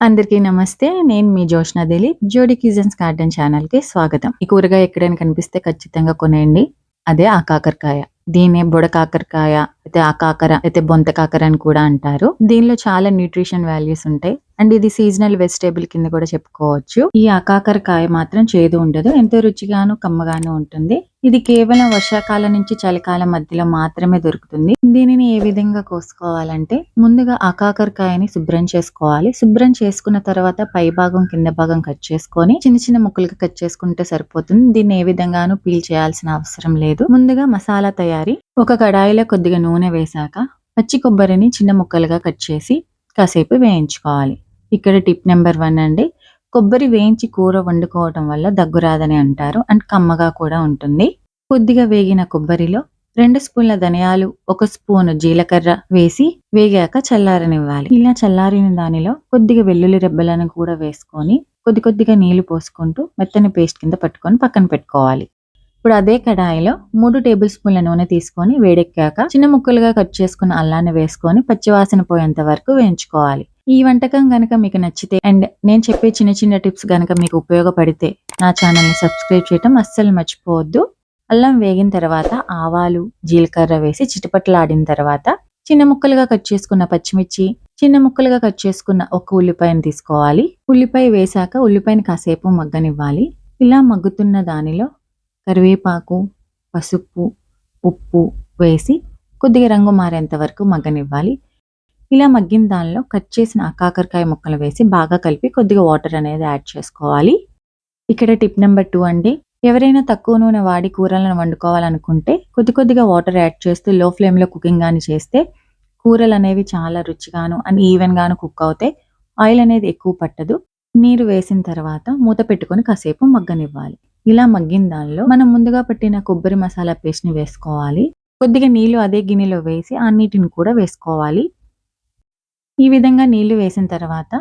అందరికీ నమస్తే. నేను మీ జోష్నా దిలీప్. జోడీ కిచెన్స్ గార్డెన్ ఛానల్‌కి స్వాగతం. ఈ కూరగాయ ఎక్కడైనా కనిపిస్తే ఖచ్చితంగా కొనేయండి. అదే ఆ కాకరకాయ. దీన్నే బుడ కాకరకాయ, అయితే ఆకాకర, అయితే బొంత కాకర అని కూడా అంటారు. దీనిలో చాలా న్యూట్రిషన్ వాల్యూస్ ఉంటాయి. అండ్ ఇది సీజనల్ వెజిటేబుల్ కింద కూడా చెప్పుకోవచ్చు. ఈ ఆకాకరకాయ మాత్రం చేదు ఉండదు. ఎంతో రుచిగాను, కమ్మగాను ఉంటుంది. ఇది కేవలం వర్షాకాలం నుంచి చలికాలం మధ్యలో మాత్రమే దొరుకుతుంది. దీనిని ఏ విధంగా కోసుకోవాలంటే ముందుగా ఆ కాకరకాయని శుభ్రం చేసుకోవాలి. శుభ్రం చేసుకున్న తర్వాత పై భాగం కింద భాగం కట్ చేసుకొని చిన్న చిన్న ముక్కలుగా కట్ చేసుకుంటే సరిపోతుంది. దీన్ని ఏ విధంగానూ పీల్ చేయాల్సిన అవసరం లేదు. ముందుగా మసాలా తయారీ. ఒక కడాయిలో కొద్దిగా నూనె వేశాక పచ్చి కొబ్బరిని చిన్న ముక్కలుగా కట్ చేసి కాసేపు వేయించుకోవాలి. ఇక్కడ టిప్ నెంబర్ 1 అండి. కొబ్బరి వేయించి కూర వండుకోవటం వల్ల దగ్గు రాదని అంటారు. అండ్ కమ్మగా కూడా ఉంటుంది. కొద్దిగా వేగిన కొబ్బరిలో 2 స్పూన్ల ధనియాలు, 1 స్పూను జీలకర్ర వేసి వేగాక చల్లారనివ్వాలి. ఇలా చల్లారిన దానిలో కొద్దిగా వెల్లుల్లి రెబ్బలను కూడా వేసుకొని కొద్ది కొద్దిగా నీళ్లు పోసుకుంటూ మెత్తని పేస్ట్ కింద పట్టుకొని పక్కన పెట్టుకోవాలి. ఇప్పుడు అదే కడాయిలో 3 టేబుల్ స్పూన్ల నూనె తీసుకొని వేడెక్కాక చిన్న ముక్కలుగా కట్ చేసుకున్న అల్లాన్ని వేసుకొని పచ్చివాసన పోయేంత వరకు వేయించుకోవాలి. ఈ వంటకం గనక మీకు నచ్చితే అండ్ నేను చెప్పే చిన్న చిన్న టిప్స్ గనక మీకు ఉపయోగపడితే నా ఛానల్ని సబ్స్క్రైబ్ చేయటం అస్సలు మర్చిపోవద్దు. అల్లం వేగిన తర్వాత ఆవాలు, జీలకర్ర వేసి చిటపటలాడిన తర్వాత చిన్న ముక్కలుగా కట్ చేసుకున్న పచ్చిమిర్చి, చిన్న ముక్కలుగా కట్ చేసుకున్న ఒక ఉల్లిపాయను తీసుకోవాలి. ఉల్లిపాయ వేశాక ఉల్లిపాయని కాసేపు మగ్గనివ్వాలి. ఇలా మగ్గుతున్న దానిలో కరివేపాకు, పసుపు, ఉప్పు వేసి కొద్దిగా రంగు మారేంత వరకు మగ్గనివ్వాలి. ఇలా మగ్గిన దానిలో కట్ చేసిన ఆ కాకరకాయ ముక్కలు వేసి బాగా కలిపి కొద్దిగా వాటర్ అనేది యాడ్ చేసుకోవాలి. ఇక్కడ టిప్ నెంబర్ 2 అండి. ఎవరైనా తక్కువ నూనె వాడి కూరలను వండుకోవాలనుకుంటే కొద్ది కొద్దిగా వాటర్ యాడ్ చేస్తూ లో ఫ్లేమ్‌లో కుకింగ్ గాని చేస్తే కూరలు అనేవి చాలా రుచిగాను అండ్ ఈవెన్ గాను కుక్ అవుతాయి. ఆయిల్ అనేది ఎక్కువ పట్టదు. నీరు వేసిన తర్వాత మూత పెట్టుకొని కాసేపు మగ్గనివ్వాలి. ఇలా మగ్గిన దానిలో మనం ముందుగా పట్టిన కొబ్బరి మసాలా పేస్ట్‌ని వేసుకోవాలి. కొద్దిగా నీళ్లు అదే గిన్నెలో వేసి ఆ నీటిని కూడా వేసుకోవాలి. ఈ విధంగా నీళ్లు వేసిన తర్వాత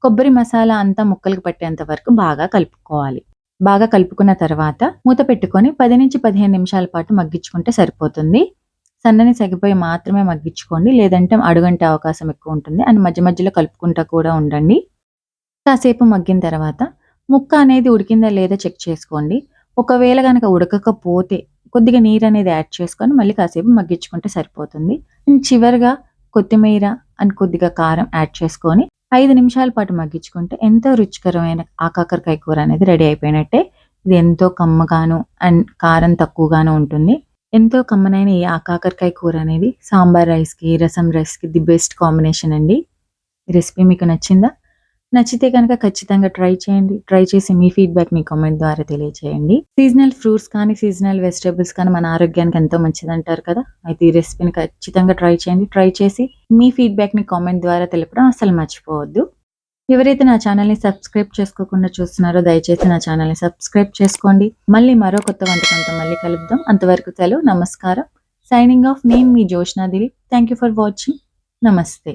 కొబ్బరి మసాలా అంతా ముక్కలకు పట్టేంత వరకు బాగా కలుపుకోవాలి. బాగా కలుపుకున్న తర్వాత మూత పెట్టుకొని 10-15 నిమిషాల పాటు మగ్గించుకుంటే సరిపోతుంది. సన్నని సెగపై మాత్రమే మగ్గించుకోండి. లేదంటే అడుగంటే అవకాశం ఎక్కువ ఉంటుంది. అండ్ మధ్య మధ్యలో కలుపుకుంటా కూడా ఉండండి. కాసేపు మగ్గిన తర్వాత ముక్క అనేది ఉడికిందా లేదా చెక్ చేసుకోండి. ఒకవేళ గనక ఉడకకపోతే కొద్దిగా నీరు అనేది యాడ్ చేసుకొని మళ్ళీ కాసేపు మగ్గించుకుంటే సరిపోతుంది. చివరిగా కొత్తిమీర అండ్ కొద్దిగా కారం యాడ్ చేసుకొని 5 నిమిషాల పాటు మగ్గించుకుంటే ఎంతో రుచికరమైన ఆకాకరకాయ కూర అనేది రెడీ అయిపోయినట్టే. ఇది ఎంతో కమ్మగాను అండ్ కారం తక్కువగాను ఉంటుంది. ఎంతో కమ్మనైన ఈ ఆకాకరకాయ కూర అనేది సాంబార్ రైస్‌కి, రసం రైస్‌కి ది బెస్ట్ కాంబినేషన్ అండి. ఈ రెసిపీ మీకు నచ్చిందా? నచ్చితే కనుక ఖచ్చితంగా ట్రై చేయండి. ట్రై చేసి మీ ఫీడ్‌బ్యాక్‌ని కామెంట్ ద్వారా తెలియజేయండి. సీజనల్ ఫ్రూట్స్ కానీ, సీజనల్ వెజిటబుల్స్ కానీ మన ఆరోగ్యానికి ఎంతో మంచిదంటారు కదా! అయితే ఈ రెసిపీని ఖచ్చితంగా ట్రై చేయండి. ట్రై చేసి మీ ఫీడ్‌బ్యాక్‌ని కామెంట్ ద్వారా తెలపడం అస్సలు మర్చిపోవద్దు. ఎవరైతే నా ఛానల్‌ని సబ్స్క్రైబ్ చేసుకోకుండా చూస్తున్నారో దయచేసి నా ఛానల్‌ని సబ్స్క్రైబ్ చేసుకోండి. మళ్ళీ మరో కొత్త వంటకంతో మళ్ళీ కలుద్దాం. అంతవరకు సెలవు. నమస్కారం. Signing off. నేను మీ Joshna Dilip. Thank you for watching. నమస్తే.